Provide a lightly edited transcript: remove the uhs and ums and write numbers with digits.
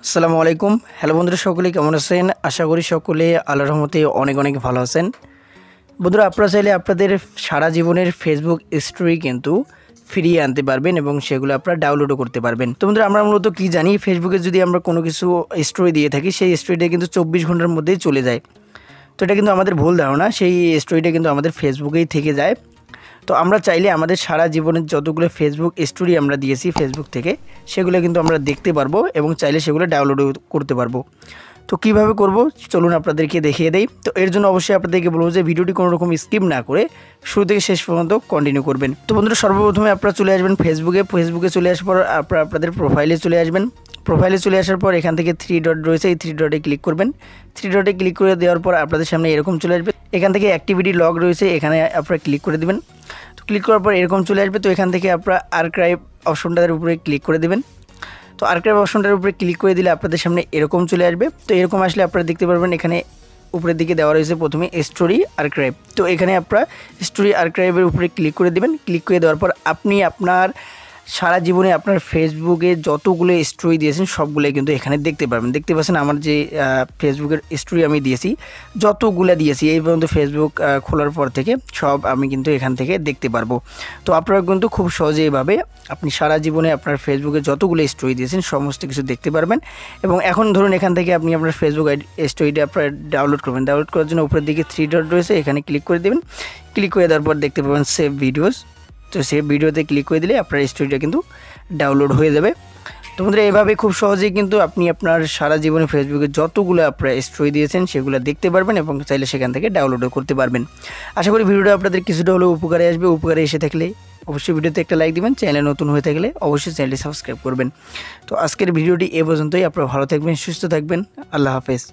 আসসালামু আলাইকুম। হ্যালো বন্ধুরা, সকলে কেমন আছেন? আশা করি সকলে আল্লাহর রহমতে অনেক অনেক ভালো আছেন। বন্ধুরা, আপনারা চাইলে আপনাদের সারা জীবনের ফেসবুক স্টোরি কিন্তু ফিরিয়ে আনতে পারবেন এবং সেগুলো আপনারা ডাউনলোডও করতে পারবেন। তো বন্ধুরা, আমরা মূলত কি জানি, ফেসবুকে যদি আমরা কোনো কিছু স্টোরি দিয়ে থাকি, সেই স্টোরিটা কিন্তু 24 ঘন্টার মধ্যেই চলে যায়। তো এটা কিন্তু আমাদের ভুল ধারণা, সেই স্টোরিটা কিন্তু আমাদের ফেসবুকেই থেকে যায়। তো আমরা চাইলে আমাদের সারা জীবনের যতগুলো ফেসবুক স্টোরি আমরা দিয়েছি ফেসবুক থেকে, সেগুলো কিন্তু আমরা দেখতে পারবো এবং চাইলে সেগুলো ডাউনলোডও করতে পারবো। তো কীভাবে করব চলুন আপনাদেরকে দেখিয়ে দেই। তো এর জন্য অবশ্যই আপনাদেরকে বলবো যে ভিডিওটি কোনো রকম স্কিপ না করে শুরু থেকে শেষ পর্যন্ত কন্টিনিউ করবেন। তো বন্ধুরা, সর্বপ্রথমে আপনারা চলে আসবেন ফেসবুকে চলে আসার পর আপনারা আপনাদের প্রোফাইলে চলে আসবেন। প্রোফাইলে চলে আসার পর এখান থেকে 3 ডট রয়েছে, এই 3 ডটে ক্লিক করবেন। 3 ডটে ক্লিক করে দেওয়ার পর আপনাদের সামনে এরকম চলে আসবে। এখান থেকে অ্যাক্টিভিটি লগ রয়েছে, এখানে আপনারা ক্লিক করে দেবেন। তো ক্লিক করার পর এরকম চলে আসবে। তো এখান থেকে আপনারা আর্কাইভ অপশনটার উপরে ক্লিক করে দেবেন। তো আর্কাইভ অপশনটার উপরে ক্লিক করে দিলে আপনাদের সামনে এরকম চলে আসবে। তো এরকম আসলে আপনারা দেখতে পারবেন এখানে উপরের দিকে দেওয়া রয়েছে প্রথমে স্টোরি আর্কাইভ। তো এখানে আপনারা স্টোরি আর্কাইভের উপরে ক্লিক করে দেবেন। ক্লিক করে দেওয়ার পর আপনি আপনার সারা জীবনে আপনার ফেসবুকে যতগুলো স্টোরি দিয়েছেন সবগুলোই কিন্তু এখানে দেখতে পারবেন। দেখতে পাচ্ছেন আমার যে ফেসবুকের স্টোরি আমি দিয়েছি, যতগুলো দিয়েছি এই পর্যন্ত ফেসবুক খোলার পর থেকে সব আমি কিন্তু এখান থেকে দেখতে পারবো। তো আপনারা কিন্তু খুব সহজে এইভাবে আপনি সারা জীবনে আপনার ফেসবুকে যতগুলো স্টোরি দিয়েছেন সমস্ত কিছু দেখতে পারবেন। এবং এখন ধরুন এখান থেকে আপনি আপনার ফেসবুক স্টোরিটা আপনার ডাউনলোড করবেন। ডাউনলোড করার জন্য উপরের দিকে 3 ডট রয়েছে, এখানে ক্লিক করে দেবেন। ক্লিক করে দেওয়ার পর দেখতে পাবেন সেভ ভিডিওস। তো সেই ভিডিওতে ক্লিক করে দিলে আপনার স্টোরিটা কিন্তু ডাউনলোড হয়ে যাবে। তো বন্ধুরা, এভাবে খুব সহজেই কিন্তু আপনি আপনার সারা জীবনে ফেসবুকে যতগুলো আপনারা স্টোরি দিয়েছেন সেগুলো দেখতে পারবেন এবং চাইলে সেখান থেকে ডাউনলোডও করতে পারবেন। আশা করি ভিডিওটা আপনাদের কিছুটা হলেও উপকারে আসবে। উপকারে এসে থাকলে অবশ্যই ভিডিওতে একটা লাইক দিবেন, চ্যানেলে নতুন হয়ে থাকলে অবশ্যই চ্যানেলটি সাবস্ক্রাইব করবেন। তো আজকের ভিডিওটি এ পর্যন্তই। আপনারা ভালো থাকবেন, সুস্থ থাকবেন। আল্লাহ হাফেজ।